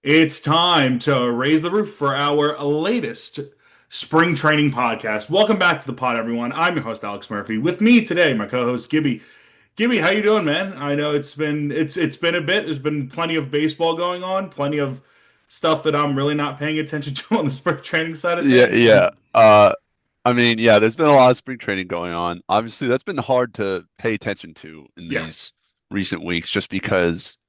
It's time to raise the roof for our latest spring training podcast. Welcome back to the pod, everyone. I'm your host, Alex Murphy. With me today, my co-host Gibby. Gibby, how you doing, man? I know it's been a bit. There's been plenty of baseball going on, plenty of stuff that I'm really not paying attention to on the spring training side of Yeah, things. yeah. I mean, there's been a lot of spring training going on. Obviously, that's been hard to pay attention to in Yeah, these recent weeks just because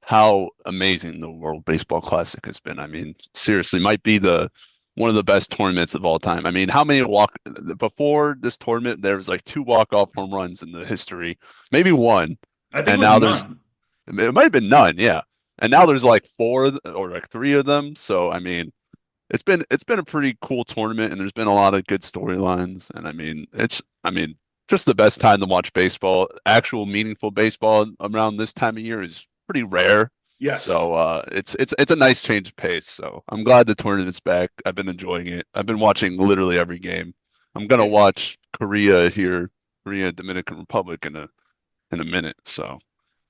how amazing the World Baseball Classic has been. I mean, seriously, might be the one of the best tournaments of all time. I mean, how many walk before this tournament there was like two walk-off home runs in the history, maybe one, I think it and was now there's none. it might have been none, yeah. And now there's like or like three of them. So I mean, it's been a pretty cool tournament, and there's been a lot of good storylines. And I mean, just the best time to watch baseball. Actual meaningful baseball around this time of year is pretty rare. Yes. So it's a nice change of pace. So I'm glad the tournament's back. I've been enjoying it. I've been watching literally every game. I'm gonna watch Korea, Dominican Republic in a minute. So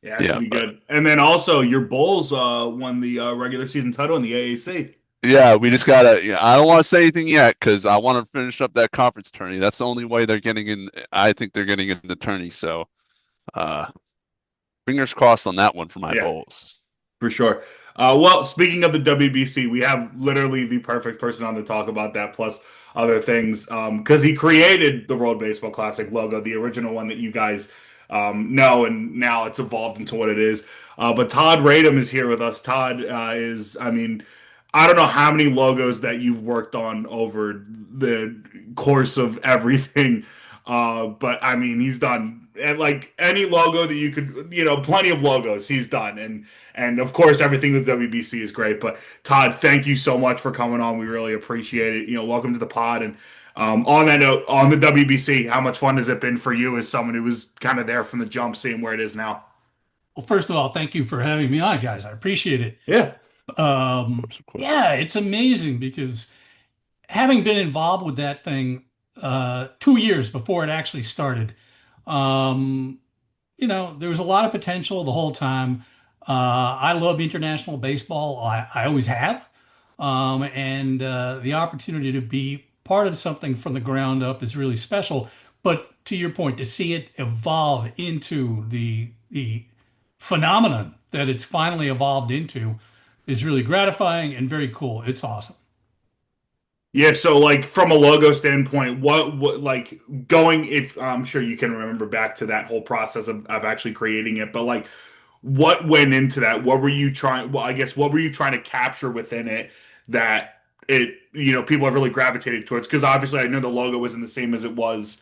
Yeah, it should yeah, be good. And then also your Bulls won the regular season title in the AAC. yeah, we just gotta. Yeah, I don't want to say anything yet because I want to finish up that conference tourney. That's the only way they're getting in. I think they're getting in the tourney. So, uh, fingers crossed on that one for my Yeah. Bulls. For sure. Well, speaking of the WBC, we have literally the perfect person on to talk about that, plus other things, because he created the World Baseball Classic logo, the original one that you guys know, and now it's evolved into what it is. But Todd Radom is here with us. Todd I mean, I don't know how many logos that you've worked on over the course of everything, but I mean, he's done and like any logo that you could, plenty of logos he's done, and of course, everything with WBC is great. But Todd, thank you so much for coming on. We really appreciate it. Welcome to the pod. And on that note, on the WBC, how much fun has it been for you as someone who was kind of there from the jump, seeing where it is now? Well, first of all, thank you for having me on, guys. I appreciate it. Yeah, Of course, of course. Yeah, it's amazing because having been involved with that thing 2 years before it actually started, um, there was a lot of potential the whole time. I love international baseball. I always have. And the opportunity to be part of something from the ground up is really special. But to your point, to see it evolve into the phenomenon that it's finally evolved into is really gratifying and very cool. It's awesome. yeah. So, like from a logo standpoint, what like going? If I'm sure you can remember back to that whole process of actually creating it, but like what went into that? What were you trying? Well, I guess what were you trying to capture within it that people have really gravitated towards? Because obviously, I know the logo isn't the same as it was,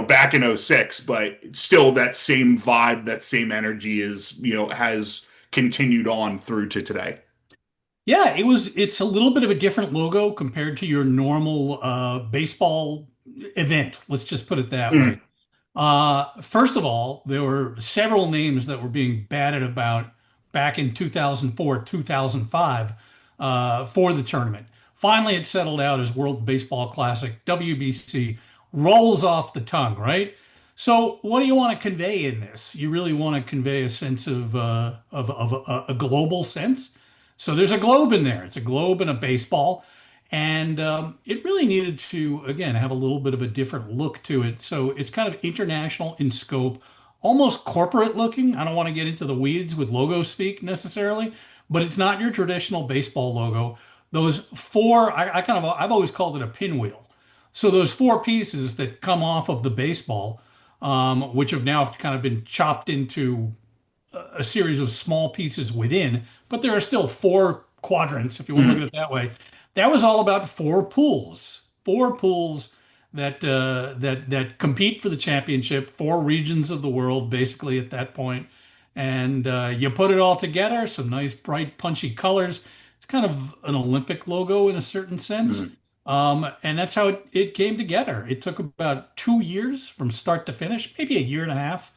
back in '06, but still that same vibe, that same energy is, has continued on through to today. Yeah, it's a little bit of a different logo compared to your normal baseball event. Let's just put it that way. Mm. First of all, there were several names that were being batted about back in 2004, 2005 for the tournament. Finally, it settled out as World Baseball Classic, WBC, rolls off the tongue, right? So, what do you want to convey in this? You really want to convey a sense of a global sense. So there's a globe in there. It's a globe and a baseball. And it really needed to, again, have a little bit of a different look to it. So it's kind of international in scope, almost corporate looking. I don't want to get into the weeds with logo speak necessarily, but it's not your traditional baseball logo. Those four, I've always called it a pinwheel. So those four pieces that come off of the baseball, which have now kind of been chopped into a series of small pieces within, but there are still four quadrants, if you want to look Mm. at it that way. That was all about four pools that compete for the championship, four regions of the world, basically at that point. And you put it all together, some nice, bright, punchy colors. It's kind of an Olympic logo in a certain sense. Mm. And that's how it came together. It took about 2 years from start to finish, maybe a year and a half.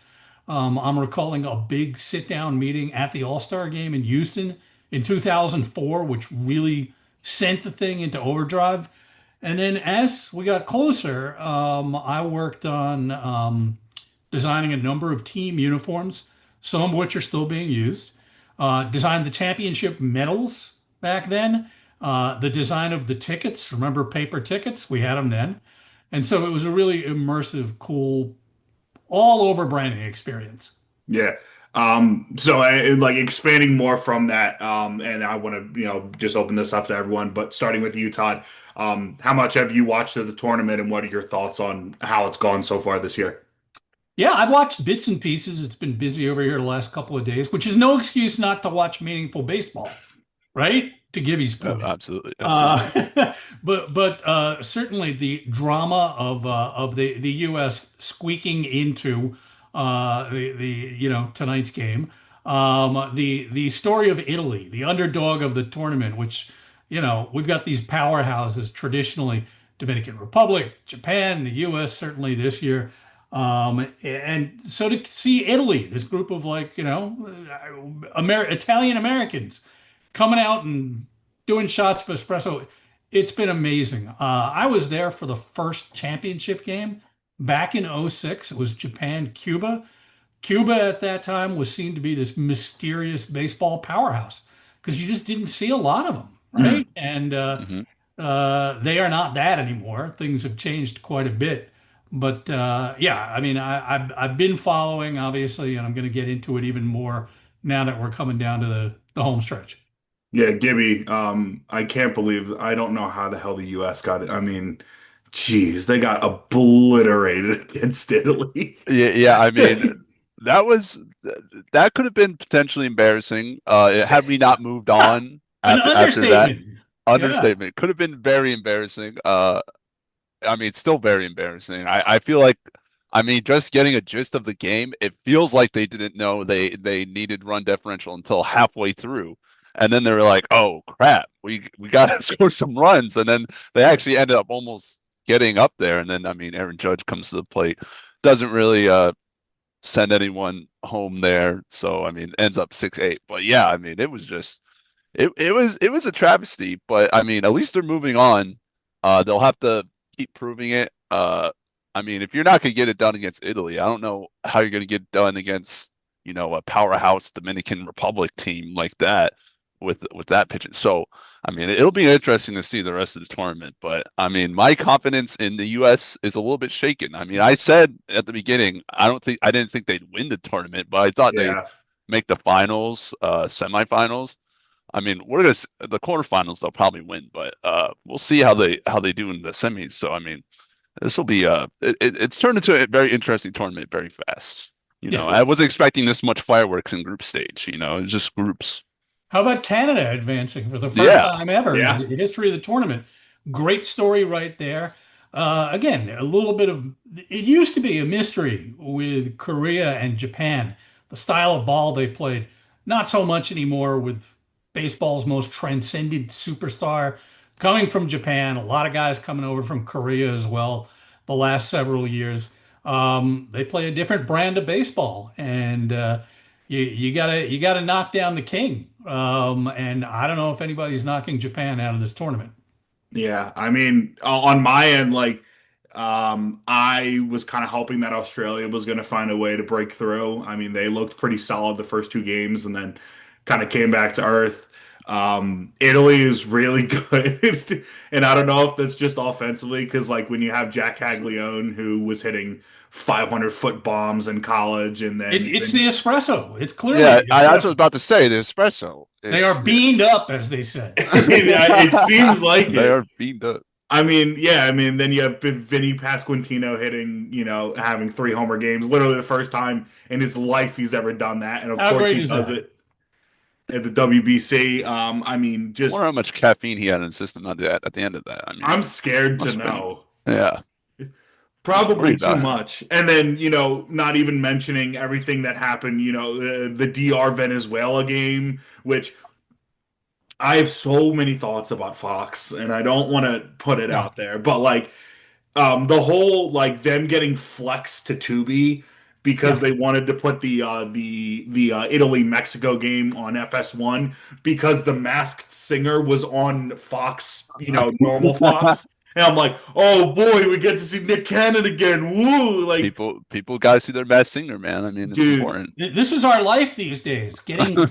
I'm recalling a big sit down meeting at the All Star game in Houston in 2004, which really sent the thing into overdrive. And then as we got closer, I worked on designing a number of team uniforms, some of which are still being used. Designed the championship medals back then. The design of the tickets, remember paper tickets? We had them then. And so it was a really immersive, cool, all over branding experience. Yeah. So like expanding more from that, and I want to, just open this up to everyone, but starting with you, Todd, how much have you watched of the tournament and what are your thoughts on how it's gone so far this year? Yeah, I've watched bits and pieces. It's been busy over here the last couple of days, which is no excuse not to watch meaningful baseball, right? To Gibby's point. Absolutely, absolutely. But certainly the drama of the U.S. squeaking into the tonight's game, the story of Italy, the underdog of the tournament, which we've got these powerhouses traditionally, Dominican Republic, Japan, the U.S. certainly this year. And so to see Italy, this group of Italian Americans coming out and doing shots of espresso, it's been amazing. I was there for the first championship game back in '06. It was Japan, Cuba. Cuba at that time was seen to be this mysterious baseball powerhouse because you just didn't see a lot of them, right? Mm. And Hmm. they are not that anymore. Things have changed quite a bit. But yeah, I mean, I've been following obviously, and I'm going to get into it even more now that we're coming down to the home stretch. Yeah, Gibby, I can't believe I don't know how the hell the US got it. I mean, geez, they got obliterated against Italy. Yeah, yeah. I mean, that was that could have been potentially embarrassing. Had we not moved on An after that. understatement. Yeah. Understatement. Could have been very embarrassing. I mean, it's still very embarrassing. I feel like, I mean, just getting a gist of the game, it feels like they didn't know they needed run differential until halfway through, and then they were like, "Oh crap, we got to score some runs," and then they actually ended up almost getting up there, and then I mean, Aaron Judge comes to the plate, doesn't really send anyone home there, so I mean, ends up 6-8. But yeah, I mean, it was just it was a travesty, but I mean, at least they're moving on. They'll have to keep proving it. I mean, if you're not going to get it done against Italy, I don't know how you're going to get it done against, a powerhouse Dominican Republic team like that with that pitching. So, I mean, it'll be interesting to see the rest of the tournament. But I mean, my confidence in the U.S. is a little bit shaken. I mean, I said at the beginning, I didn't think they'd win the tournament, but I thought they'd Yeah. make the finals, semifinals. I mean, the quarterfinals they'll probably win, but we'll see how they do in the semis. So I mean, this will be it's turned into a very interesting tournament very fast. Yeah. I wasn't expecting this much fireworks in group stage. It's just groups. How about Canada advancing for the first Yeah, time ever in Yeah. the history of the tournament? Great story right there. Again, a little bit of it used to be a mystery with Korea and Japan, the style of ball they played. Not so much anymore with baseball's most transcendent superstar coming from Japan. A lot of guys coming over from Korea as well the last several years. They play a different brand of baseball, and you gotta knock down the king. And I don't know if anybody's knocking Japan out of this tournament. Yeah, I mean, on my end, like, I was kind of hoping that Australia was going to find a way to break through. I mean, they looked pretty solid the first two games and then kind of came back to earth. Italy is really good, and I don't know if that's just offensively because, like, when you have Jack Caglione who was hitting 500-foot bombs in college, and then It's the even espresso. It's clearly yeah. the That's what I was espresso. about to say. The espresso. They It's are beamed up, as they said. it seems like they it. are beamed up. I mean, yeah, I mean, then you have Vinny Pasquantino hitting, having three homer games, literally the first time in his life he's ever done that. And of How course, great he is does that? it at the WBC. I mean, I wonder just how much caffeine he had in his system at the end of that. I mean, I'm scared to must have been. know. Yeah, I was Probably worried too about him. much. And then, not even mentioning everything that happened, the DR Venezuela game, which I have so many thoughts about Fox, and I don't want to put it Yeah. out there, but like, the whole like them getting flexed to Tubi because Yeah. they wanted to put the Italy Mexico game on FS1 because the Masked Singer was on Fox, normal Fox. And I'm like, oh boy, we get to see Nick Cannon again. Woo! Like, People got to see their best singer, man. I mean, it's dude, important. This is our life these days. Getting,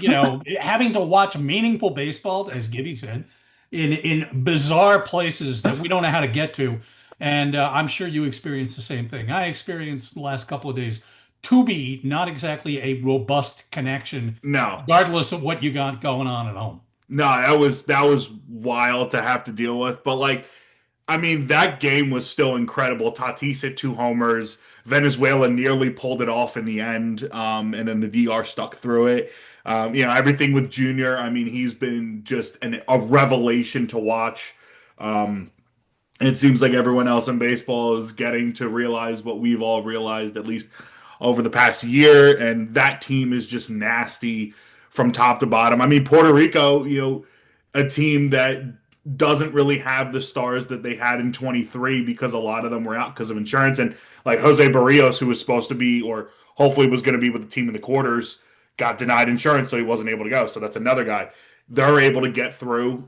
having to watch meaningful baseball, as Gibby said, in bizarre places that we don't know how to get to. And I'm sure you experienced the same thing. I experienced the last couple of days to be not exactly a robust connection, no. regardless of what you got going on at home. No, that was wild to have to deal with. But like, I mean, that game was still incredible. Tatis hit two homers. Venezuela nearly pulled it off in the end, and then the DR stuck through it. Everything with Junior. I mean, he's been just a revelation to watch. Um, it seems like everyone else in baseball is getting to realize what we've all realized, at least over the past year. And that team is just nasty from top to bottom. I mean, Puerto Rico, a team that doesn't really have the stars that they had in 23 because a lot of them were out because of insurance. And like Jose Barrios, who was supposed to be, or hopefully was going to be with the team in the quarters, got denied insurance, so he wasn't able to go. So that's another guy. They're able to get through.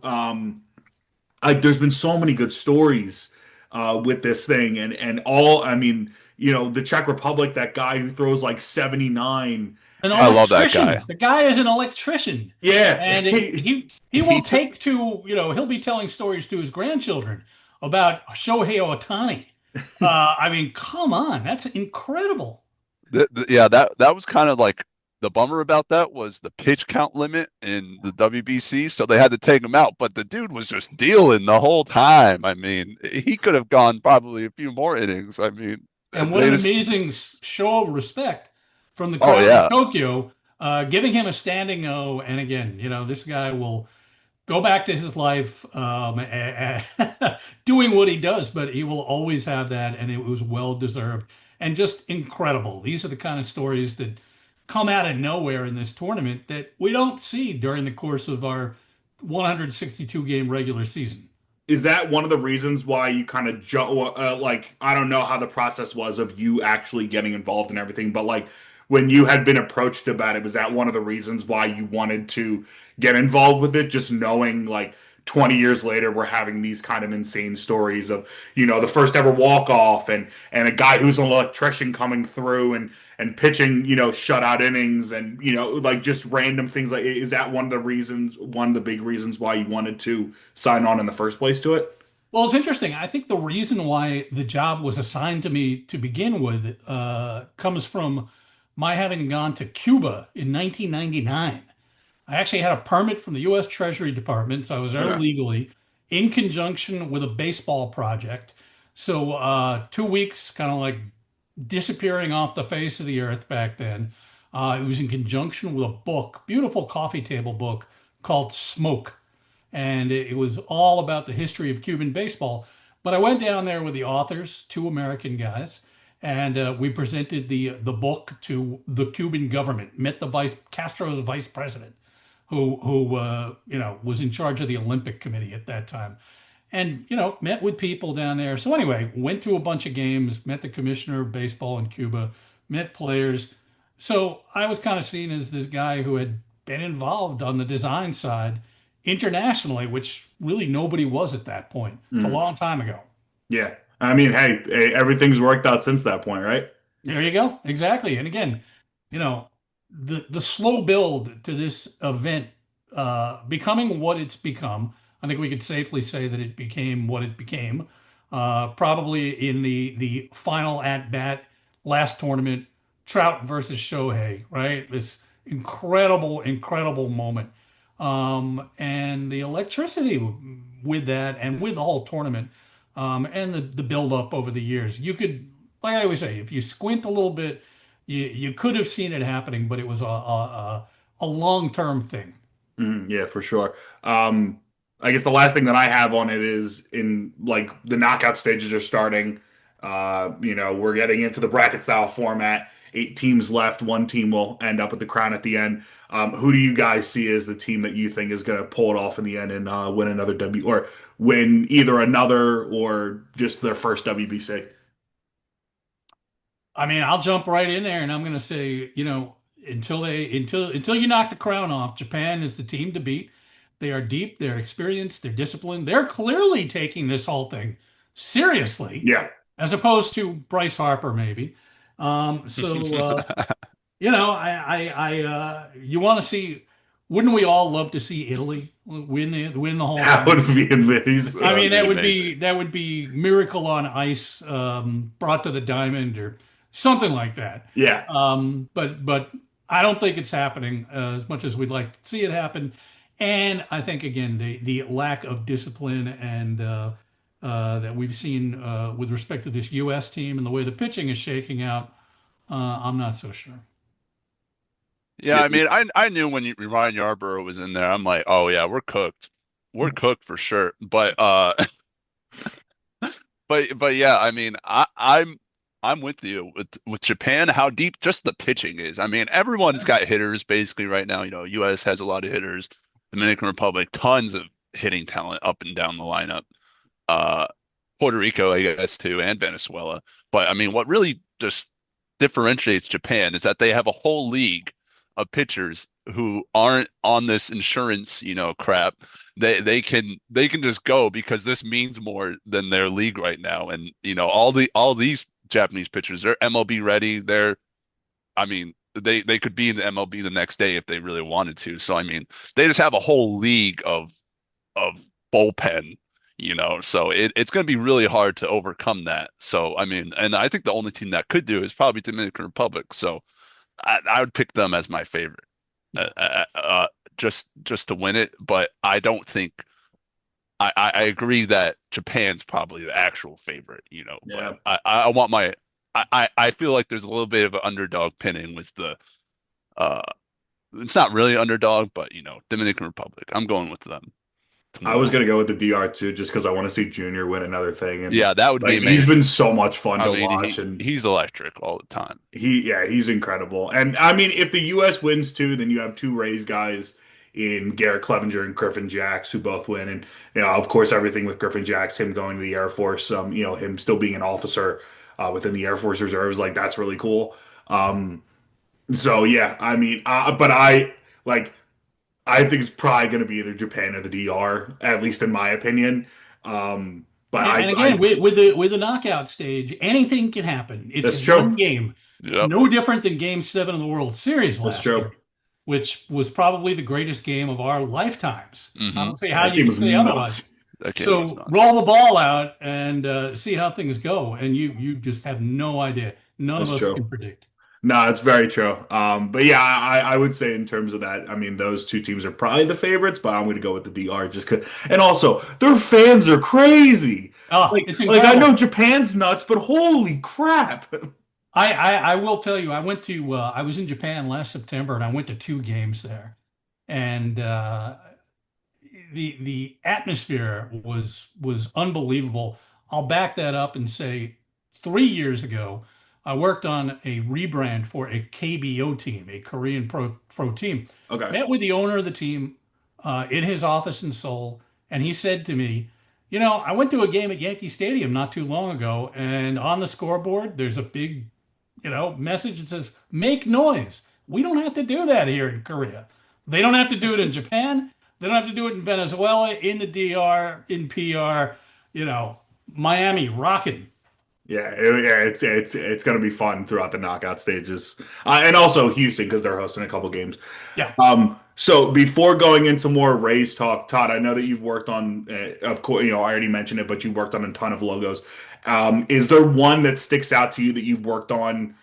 Like there's been so many good stories with this thing, and all. I mean, the Czech Republic, that guy who throws like 79, An I and love that guy. electrician. The guy is an electrician, yeah, and he He will took take to he'll be telling stories to his grandchildren about Shohei Ohtani. I mean, come on, that's incredible. yeah, that was kind of like the bummer about that was the pitch count limit in the WBC, so they had to take him out. But the dude was just dealing the whole time. I mean, he could have gone probably a few more innings. I mean, And what they an just, amazing show of respect from the oh crowd in yeah, Tokyo, giving him a standing O. And again, this guy will go back to his life doing what he does, but he will always have that, and it was well deserved and just incredible. These are the kind of stories that come out of nowhere in this tournament that we don't see during the course of our 162 game regular season. is that one of the reasons why you kind of like I don't know how the process was of you actually getting involved in everything, but like when you had been approached about it, was that one of the reasons why you wanted to get involved with it, just knowing like 20 years later we're having these kind of insane stories of the first ever walk off, and a guy who's an electrician coming through and pitching shutout innings, and like just random things. Like, is that one of the big reasons why you wanted to sign on in the first place to it? Well, it's interesting. I think the reason why the job was assigned to me to begin with comes from my having gone to Cuba in 1999. I actually had a permit from the U.S. Treasury Department, so I was there Okay. legally in conjunction with a baseball project. So 2 weeks, kind of like disappearing off the face of the earth back then. It was in conjunction with a book, beautiful coffee table book called Smoke, and it was all about the history of Cuban baseball. But I went down there with the authors, two American guys, and we presented the book to the Cuban government. Met the vice Castro's vice president, who was in charge of the Olympic Committee at that time, and met with people down there. So anyway, went to a bunch of games, met the commissioner of baseball in Cuba, met players. So I was kind of seen as this guy who had been involved on the design side internationally, which really nobody was at that point. It's a Mhm. long time ago. Yeah. I mean, hey, everything's worked out since that point, right? There you go. Exactly. And again, you know, the slow build to this event becoming what it's become. I think we could safely say that it became what it became. Probably in the final at bat last tournament, Trout versus Shohei, right? This incredible, incredible moment. And the electricity with that and with the whole tournament, and the build up over the years. You could, like I always say, if you squint a little bit, you could have seen it happening, but it was a long-term thing. Yeah, for sure. Um, I guess the last thing that I have on it is in like the knockout stages are starting. We're getting into the bracket style format. 8 teams left. One team will end up with the crown at the end. Who do you guys see as the team that you think is going to pull it off in the end and win another or win either another or just their first WBC? I mean, I'll jump right in there and I'm going to say, until you knock the crown off, Japan is the team to beat. They are deep, they're experienced, they're disciplined. They're clearly taking this whole thing seriously, Yeah. as opposed to Bryce Harper, maybe. You know, you want to see, wouldn't we all love to see Italy win the whole That thing? would be amazing. I That would mean, be amazing. that would be miracle on ice, brought to the diamond or something like that. Yeah. But I don't think it's happening as much as we'd like to see it happen. And I think again the lack of discipline and that we've seen with respect to this U.S. team and the way the pitching is shaking out, I'm not so sure. Yeah, I mean, I knew when Ryan Yarborough was in there, I'm like, oh yeah, we're cooked. We're cooked for sure. But yeah, I mean, I'm with you with Japan, how deep just the pitching is. I mean, everyone's got hitters basically right now. You know, US has a lot of hitters, Dominican Republic, tons of hitting talent up and down the lineup. Uh, Puerto Rico, I guess, too, and Venezuela. But I mean, what really just differentiates Japan is that they have a whole league of pitchers who aren't on this insurance, crap. They can just go because this means more than their league right now. And all these Japanese pitchers, they're MLB ready. I mean, they could be in the MLB the next day if they really wanted to. So I mean, they just have a whole league of bullpen, so it's going to be really hard to overcome that. So, I mean, and I think the only team that could do is probably Dominican Republic. So I would pick them as my favorite, uh, uh, uh, just to win it. But I don't think I agree that Japan's probably the actual favorite, Yeah. but I want I feel like there's a little bit of an underdog pinning with uh, it's not really underdog, but Dominican Republic. I'm going with them to I win was it. gonna go with the DR too, just because I want to see Junior win another thing, and Yeah, that would be like he's been amazing. so much fun I to mean, watch, he and he's electric all the time. yeah, he's incredible. And I mean, if the U.S. wins too, then you have two Rays guys in Garrett Clevenger and Griffin Jacks who both win, and of course, everything with Griffin Jacks, him going to the Air Force, him still being an officer within the Air Force Reserves, like that's really cool. Um, so yeah, I mean, but like. I think it's probably going to be either Japan or the DR, at least in my opinion. But And again, with the knockout stage, anything can happen. It's that's true. one game, Yep. no different than Game 7 of the World Series That's last true. year, which was probably the greatest game of our lifetimes. I Hmm. don't see how That you game can was say otherwise. nuts. That game was So nuts. roll the ball out and see how things go, and you just have no idea. None of That's us can true. predict. No, it's very true. But yeah, I would say in terms of that, I mean, those two teams are probably the favorites, but I'm going to go with the DR just because. And also, their fans are crazy. Oh, Like, it's like I know incredible. Japan's nuts, but holy crap! I will tell you, I was in Japan last September and I went to two games there. And the atmosphere was unbelievable. I'll back that up and say 3 years ago, I worked on a rebrand for a KBO team, a Korean pro team. Okay, Met with the owner of the team in his office in Seoul, and he said to me, "You know, I went to a game at Yankee Stadium not too long ago, and on the scoreboard, there's a big, message that says make noise. We don't have to do that here in Korea. They don't have to do it in Japan. They don't have to do it in Venezuela, in the DR, in PR, Miami rocking." yeah, it's going to be fun throughout the knockout stages, and also Houston because they're hosting a couple games. Yeah. So before going into more Rays talk, Todd, I know that you've worked on, of course, I already mentioned it, but you worked on a ton of logos. Is there one that sticks out to you that you've worked on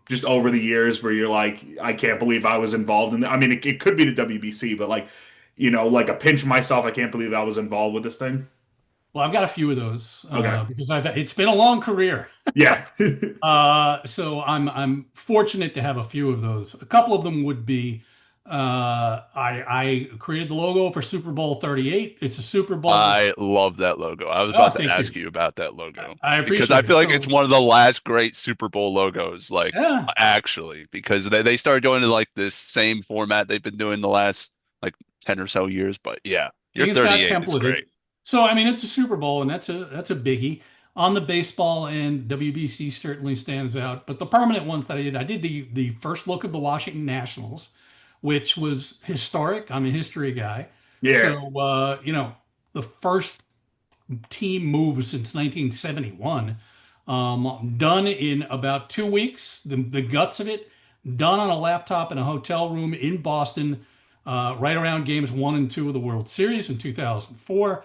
just over the years where you're like, I can't believe I was involved in that? I mean, it could be the WBC, but like, like a pinch myself, I can't believe I was involved with this thing. Well, I've got a few of those Okay. because it's been a long career. Yeah. So I'm fortunate to have a few of those. A couple of them would be I created the logo for Super Bowl 38. It's a Super Bowl. I love that logo. I was Oh, about to thank ask you. you about that logo I because I appreciate feel it. like it's So one of the last great Super Bowl logos, like yeah, actually, because they started going to like this same format they've been doing the last like 10 or so years. But yeah, your things got 38 is templated. great. So I mean, it's a Super Bowl, and that's a biggie. On the baseball end, WBC certainly stands out. But the permanent ones that I did the first look of the Washington Nationals, which was historic. I'm a history guy, Yeah. so the first team move since 1971. Done in about 2 weeks, the guts of it, done on a laptop in a hotel room in Boston, right around games one and two of the World Series in 2004.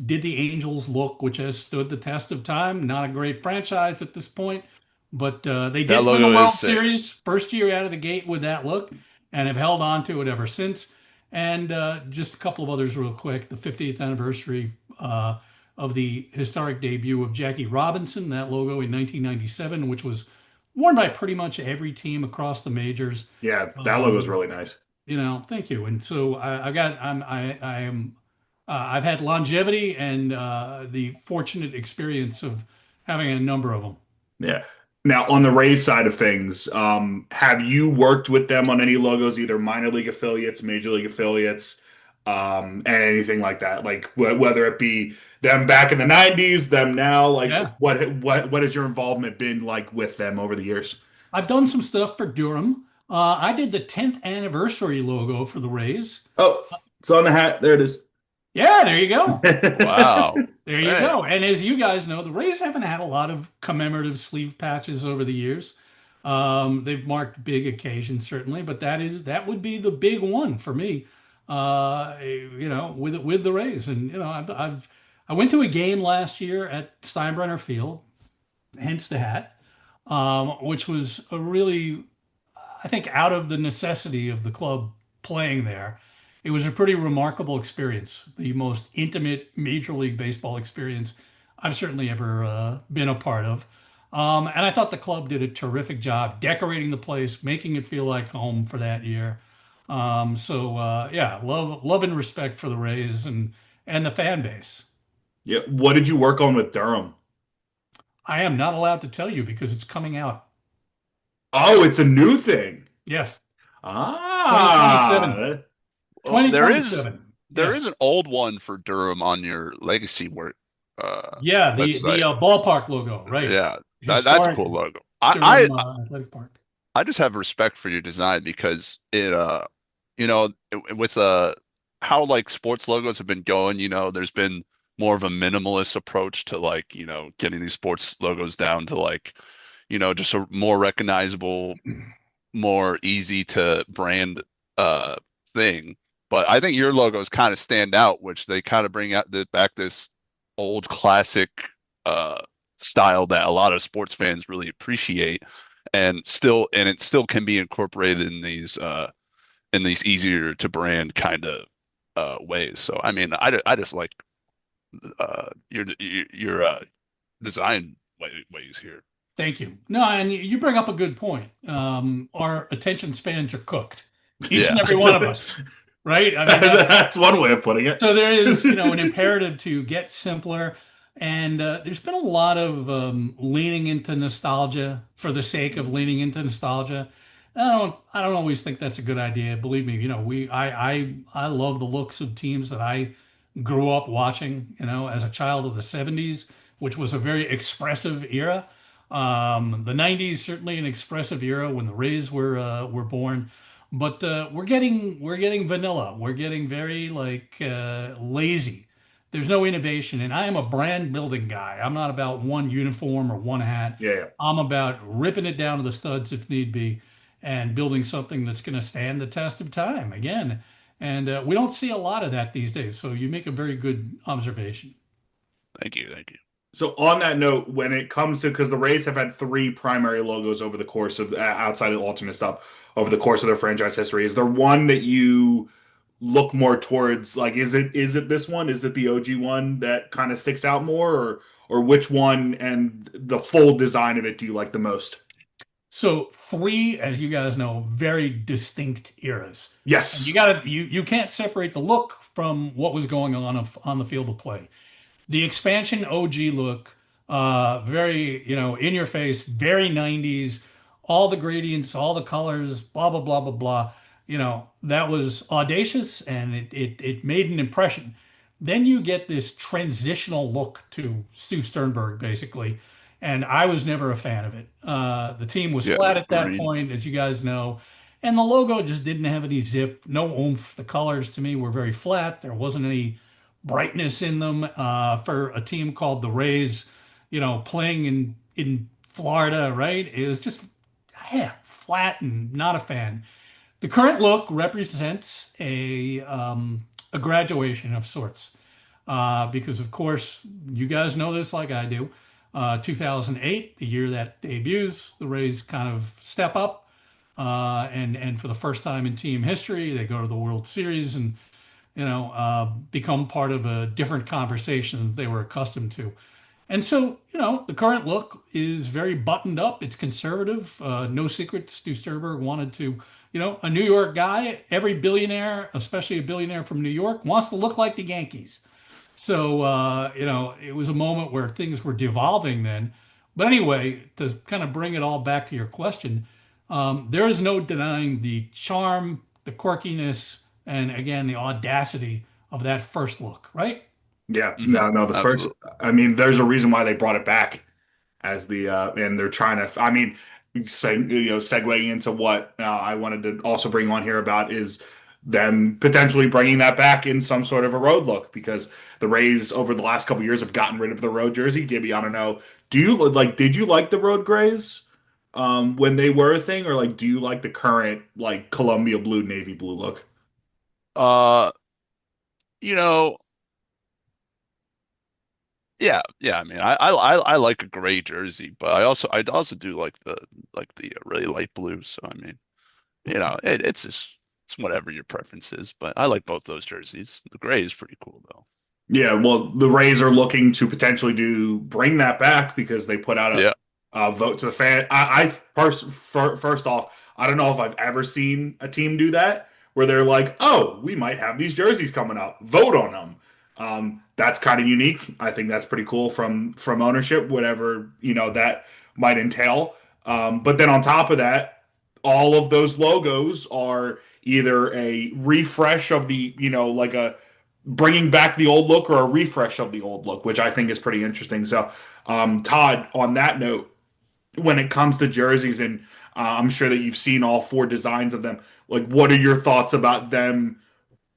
Did the Angels look, which has stood the test of time? Not a great franchise at this point, but they That did win the logo is World sick. Series first year out of the gate with that look and have held on to it ever since. And just a couple of others, real quick. The 50th anniversary of the historic debut of Jackie Robinson, that logo in 1997, which was worn by pretty much every team across the majors. Yeah, that logo is Um, really nice. Thank you. And so I've got, I am, I've had longevity and the fortunate experience of having a number of them. Yeah. Now, on the Rays side of things, have you worked with them on any logos, either minor league affiliates, major league affiliates, and anything like that? Like whether it be them back in the '90s, them now, like Yeah. what has your involvement been like with them over the years? I've done some stuff for Durham. I did the 10th anniversary logo for the Rays. Oh, it's on the hat. There it is. Yeah, there you go. Wow. There you Hey, go. And as you guys know, the Rays haven't had a lot of commemorative sleeve patches over the years. They've marked big occasions certainly, but that would be the big one for me. With the Rays, and I went to a game last year at Steinbrenner Field, hence the hat, which was a really, I think, out of the necessity of the club playing there. It was a pretty remarkable experience, the most intimate Major League Baseball experience I've certainly ever been a part of. And I thought the club did a terrific job decorating the place, making it feel like home for that year. Yeah, love and respect for the Rays and the fan base. Yeah. What did you work on with Durham? I am not allowed to tell you because it's coming out. Oh, it's a new thing. Yes, 2027. Ah, well, there is 2027. there is an Yes. old one for Durham on your legacy work Yeah, the website. ballpark logo, right? Yeah, that's a Historic cool logo. Durham Athletic Park. I just have respect for your design because it you know with how like sports logos have been going, there's been more of a minimalist approach to like, getting these sports logos down to like, just a more recognizable, more easy to brand uh thing. But I think your logos kind of stand out, which they kind of bring out back this old classic uh style that a lot of sports fans really appreciate, and it still can be incorporated in these easier to brand kind of ways. So I mean, I just like your design ways here. Thank you. No, and you bring up a good point. Our attention spans are cooked, each and Yeah. every one of us, right? I mean, that's one way of putting it. so there is, an imperative to get simpler, and there's been a lot of leaning into nostalgia for the sake of leaning into nostalgia. I don't always think that's a good idea. Believe me, I love the looks of teams that I grew up watching, as a child of the 70s, which was a very expressive era. The 90s certainly an expressive era when the Rays were born. But we're getting vanilla. We're getting very like lazy. There's no innovation, and I am a brand building guy. I'm not about one uniform or one hat. Yeah. I'm about ripping it down to the studs if need be, and building something that's going to stand the test of time again. And we don't see a lot of that these days. So you make a very good observation. Thank you, thank you. So on that note, when it comes to because the Rays have had three primary logos over the course of outside of the alternate stuff over the course of their franchise history, is there one that you look more towards? Like, is it this one? Is it the OG one that kind of sticks out more, or which one and the full design of it do you like the most? So three, as you guys know, very distinct eras. And you Yes. gotta you can't separate the look from what was going on the field of play. The expansion OG look, very, in your face, very 90s, all the gradients, all the colors, blah, blah, blah, blah, blah. That was audacious and it made an impression. Then you get this transitional look to Stu Sternberg, basically. And I was never a fan of it. The team was Yeah, flat the at that green. point, as you guys know. And the logo just didn't have any zip, no oomph. The colors to me were very flat. There wasn't any brightness in them for a team called the Rays, playing in Florida, right? It was just flat and not a fan. The current look represents a graduation of sorts, because of course you guys know this like I do. 2008, the year that debuts, the Rays kind of step up, and for the first time in team history, they go to the World Series and become part of a different conversation that they were accustomed to. And so, the current look is very buttoned up. It's conservative. No secrets. Stu Sturberg wanted to, a New York guy. Every billionaire, especially a billionaire from New York, wants to look like the Yankees. So, it was a moment where things were devolving then. But anyway, to kind of bring it all back to your question, there is no denying the charm, the quirkiness, and again, the audacity of that first look, right? Yeah, Hmm. no, the first, Absolutely. I mean, there's a reason why they brought it back as and they're trying to, I mean, segueing into what I wanted to also bring on here about is them potentially bringing that back in some sort of a road look because the Rays over the last couple years have gotten rid of the road jersey. Gibby, I don't know. Did you like the road grays when they were a thing, or like, do you like the current like Columbia blue, navy blue look? Uh, you know, yeah, yeah. I mean, I like a gray jersey, but I also do like the really light blue. So I mean, it's just it's whatever your preference is. But I like both those jerseys. The gray is pretty cool though. Yeah, well, the Rays are looking to potentially bring that back because they put out Yeah. a vote to the fan. First off, I don't know if I've ever seen a team do that where they're like, "Oh, we might have these jerseys coming up. Vote on them." That's kind of unique. I think that's pretty cool from ownership, whatever that might entail. But then on top of that, all of those logos are either a refresh of like a bringing back the old look or a refresh of the old look, which I think is pretty interesting. So, Todd, on that note, when it comes to jerseys, and I'm sure that you've seen all four designs of them, like, what are your thoughts about them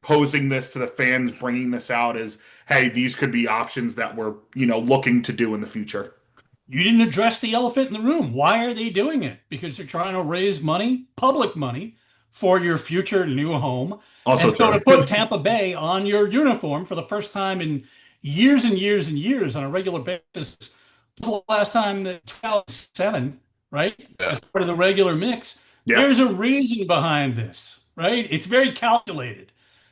posing this to the fans, bringing this out as, hey, these could be options that we're, looking to do in the future? You didn't address the elephant in the room. Why are they doing it? Because they're trying to raise money, public money, for your future new home. Also And so true. to put Tampa Bay on your uniform for the first time in years and years and years on a regular basis, the last time that 2007, right, Yeah. as part of the regular mix, Yeah. there's a reason behind this, right? It's very calculated,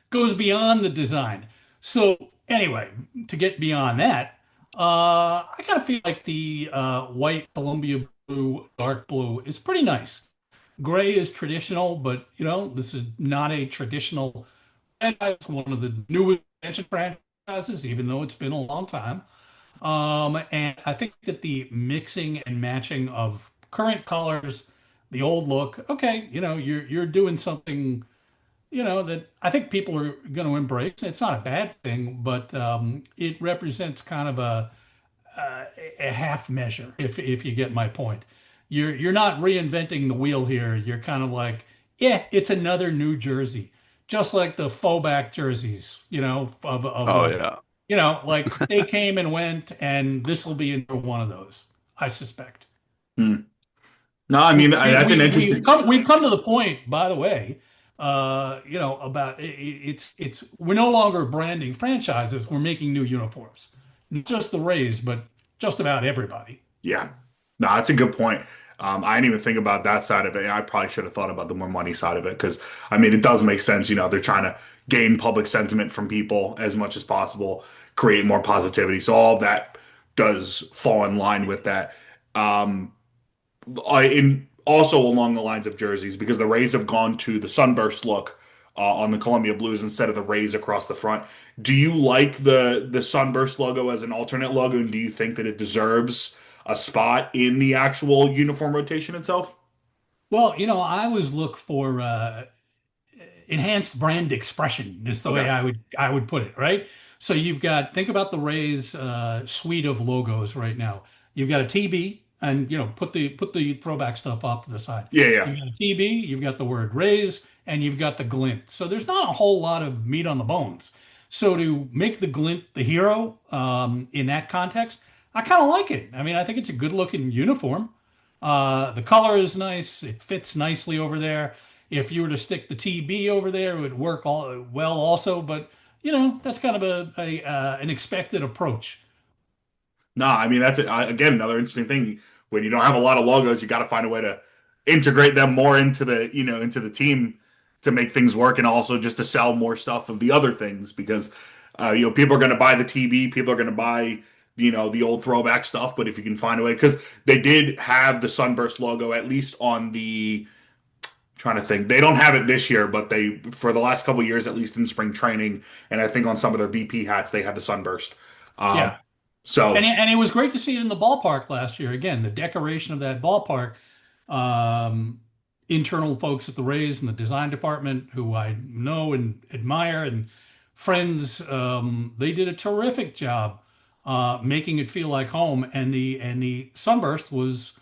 goes beyond the design. So anyway, to get beyond that, I kind of feel like the white Columbia blue, dark blue is pretty nice. Gray is traditional, but this is not a traditional franchise. It's one of the new expansion franchises, even though it's been a long time. And I think that the mixing and matching of current colors, the old look, okay, you're doing something, that I think people are going to embrace. It's not a bad thing, but it represents kind of uh, a half measure, if you get my point. You're not reinventing the wheel here. You're kind of like, yeah, it's another New Jersey, just like the faux back jerseys, of Oh like, yeah. like they came and went, and this will be another one of those, I suspect. Hmm. No, I mean that's an interesting. We've come to the point, by the way, about it's we're no longer branding franchises. We're making new uniforms, not just the Rays, but just about everybody. Yeah. No, that's a good point. I didn't even think about that side of it. I probably should have thought about the more money side of it because, I mean, it does make sense. They're trying to gain public sentiment from people as much as possible, create more positivity. So all of that does fall in line with that. Um, in also along the lines of jerseys, because the Rays have gone to the sunburst look on the Columbia Blues instead of the Rays across the front. Do you like the sunburst logo as an alternate logo, and do you think that it deserves a spot in the actual uniform rotation itself? Well, I always look for enhanced brand expression is the way Okay. I would put it, right? So you've got think about the Rays suite of logos right now. You've got a TB, and put the throwback stuff off to the side. Yeah, yeah. You've got a TB, you've got the word Rays, and you've got the glint. So there's not a whole lot of meat on the bones. So to make the glint the hero in that context, I kind of like it. I mean, I think it's a good looking uniform. The color is nice. It fits nicely over there. If you were to stick the TB over there, it would work all well also. But that's kind of an expected approach. No, I mean that's again another interesting thing. When you don't have a lot of logos, you got to find a way to integrate them more into into the team to make things work, and also just to sell more stuff of the other things because people are going to buy the TB, people are going to buy the old throwback stuff. But if you can find a way, because they did have the Sunburst logo at least on the trying to think. They don't have it this year, but they for the last couple of years, at least in spring training, and I think on some of their BP hats, they had the sunburst. Um, Yeah. And so it was great to see it in the ballpark last year. Again, the decoration of that ballpark, um, internal folks at the Rays and the design department, who I know and admire, and friends, they did a terrific job making it feel like home. And the sunburst was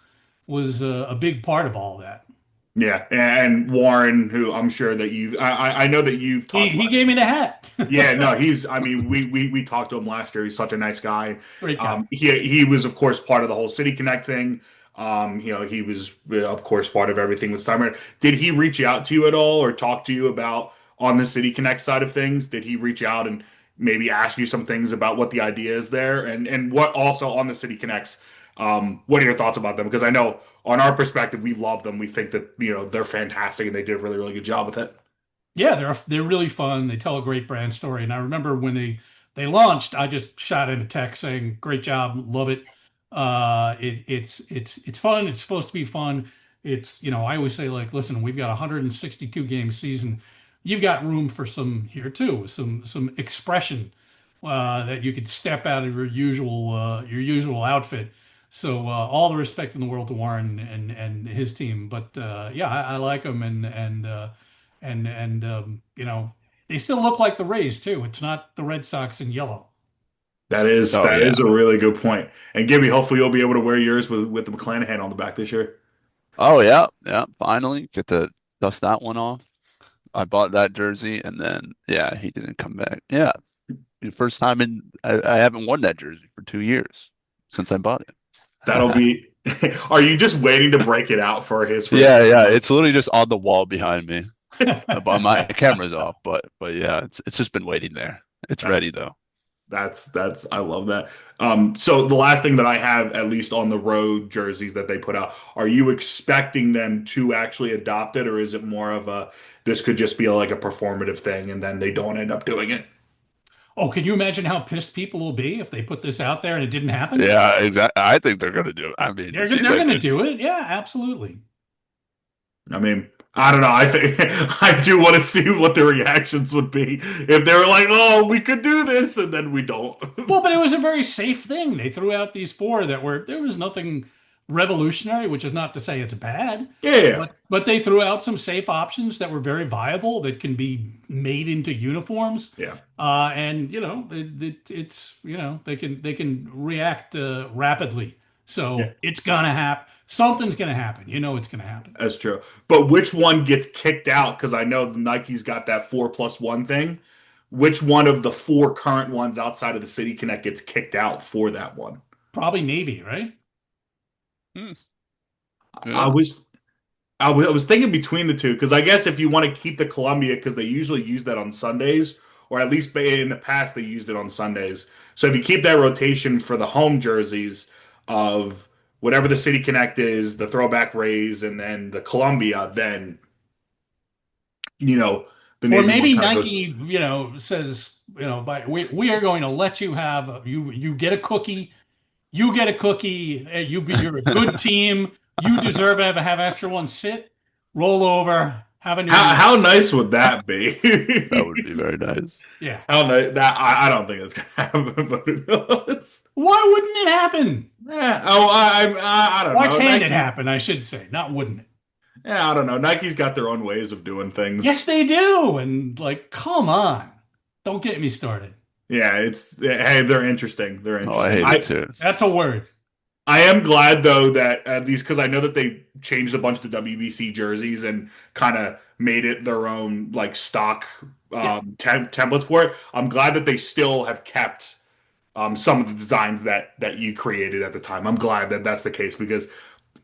a big part of all that. yeah, and Warren, who I'm sure that I know that you've He talked he about. gave me the hat. Yeah, no, he's. I mean, we talked to him last year. He's such a nice guy. Great guy. He was of course part of the whole City Connect thing. He was of course part of everything with Summer. Did he reach out to you at all or talk to you about on the City Connect side of things? Did he reach out and maybe ask you some things about what the idea is there and what also on the City Connects? What are your thoughts about them? Because I know on our perspective, we love them. We think that they're fantastic and they did a really really good job with it. Yeah, they're really fun. They tell a great brand story. And I remember when they launched, I just shot in a text saying, "Great job, love it. It's fun. It's supposed to be fun. I always say like, listen, we've got a 162 game season. You've got room for some here too, some expression that you could step out of your usual outfit." So all the respect in the world to Warren and his team. But yeah, I like them and they still look like the Rays too. It's not the Red Sox in yellow. That is Oh that yeah. is a really good point. And Gibby, hopefully you'll be able to wear yours with the McClanahan on the back this year. Oh yeah. Yeah. Finally get to dust that one off. I bought that jersey and then yeah, he didn't come back. Yeah. The first time I haven't worn that jersey for 2 years since I bought That'll it. be. Are you just waiting to break it out for his first Yeah, yeah. game? It's literally just on the wall behind me. But my camera's off. But yeah, it's just been waiting there. It's ready That's though. that's I love that. So the last thing that I have, at least on the road jerseys that they put out, are you expecting them to actually adopt it, or is it more of a this could just be like a performative thing and then they don't end up doing it? Oh, can you imagine how pissed people will be if they put this out there and it didn't happen? Yeah, exactly. I think they're gonna do it. I mean, They're it they're seems like going to it. do it. Yeah, absolutely. I mean, I don't know. I think I do want to see what the reactions would be if they were like, "Oh, we could do this," and then we don't. Well, but it was a very safe thing. They threw out these four that were there was nothing revolutionary, which is not to say it's bad, Yeah, but they threw out some safe options that were very viable that can be made into uniforms. yeah, And it's they can react rapidly. yeah. So it's gonna happen. Something's gonna happen. It's gonna happen. That's true. But which one gets kicked out? Because I know the Nike's got that 4+1 thing. Which one of the four current ones outside of the City Connect gets kicked out for that one? Probably Navy, right? Hmm, I yeah. was I was thinking between the two because I guess if you want to keep the Columbia because they usually use that on Sundays or at least in the past they used it on Sundays. So if you keep that rotation for the home jerseys of whatever the City Connect is, the throwback Rays, and then the Columbia, then you know the Or Navy one maybe kind of goes. Nike, says, we are going to let you have you get a cookie. You get a cookie. You're a good team. You deserve to have extra one. Sit, roll over, have a new one. How nice would that be? That would be very nice. Yeah. How nice that I don't think it's gonna happen, but who knows? Why wouldn't it happen? I don't Why know. can't it Nike's happen? I should say, not wouldn't it? yeah, I don't know. Nike's got their own ways of doing Yes, things. they do. And like, come on, don't get me started. Yeah, it's hey, they're interesting. They're Oh, I interesting. hate it too. That's a word. I am glad though that at least because I know that they changed a bunch of the WBC jerseys and kind of made it their own like stock Yeah. templates for it. I'm glad that they still have kept some of the designs that you created at the time. I'm glad that that's the case because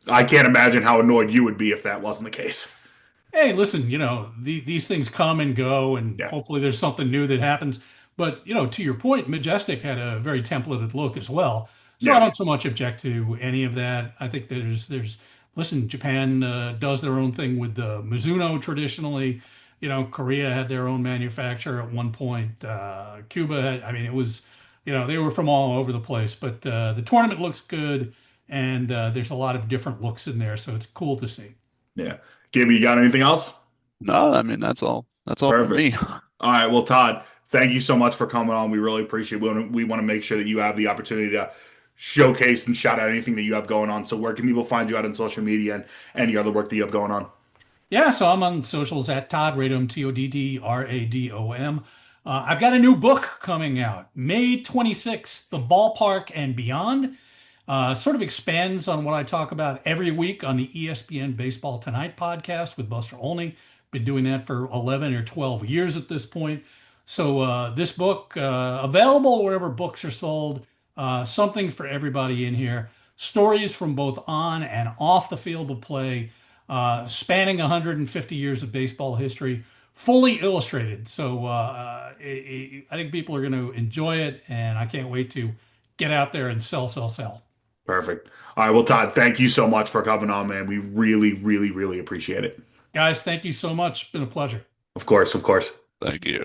I can't imagine how annoyed you would be if that wasn't the case. Hey, listen, these things come and go, and Yeah, hopefully there's something new that happens. But, to your point, Majestic had a very templated look as well. So I yeah, don't so much object to any of that. I think listen, Japan does their own thing with the Mizuno traditionally. Korea had their own manufacturer at one point. Cuba had, I mean, it was, they were from all over the place. But the tournament looks good, and there's a lot of different looks in there. So it's cool to see. yeah. Gibby, you got anything else? No, I mean that's all. That's all for Perfect. me. All right. Well, Todd, thank you so much for coming on. We really appreciate it. We want to make sure that you have the opportunity to showcase and shout out anything that you have going on. So where can people find you out on social media and any other work that you have going on? Yeah, so I'm on socials at Todd Radom, Toddradom. I've got a new book coming out May 26th, The Ballpark and Beyond. Sort of expands on what I talk about every week on the ESPN Baseball Tonight podcast with Buster Olney. Been doing that for 11 or 12 years at this point. So this book, available wherever books are sold, something for everybody in here. Stories from both on and off the field of play, spanning 150 years of baseball history, fully illustrated. So I think people are going to enjoy it, and I can't wait to get out there and sell, sell, sell. Perfect. All right. Well, Todd, thank you so much for coming on, man. We really, really, really appreciate it. Guys, thank you so much. It's been a pleasure. Of course, of course. Thank you.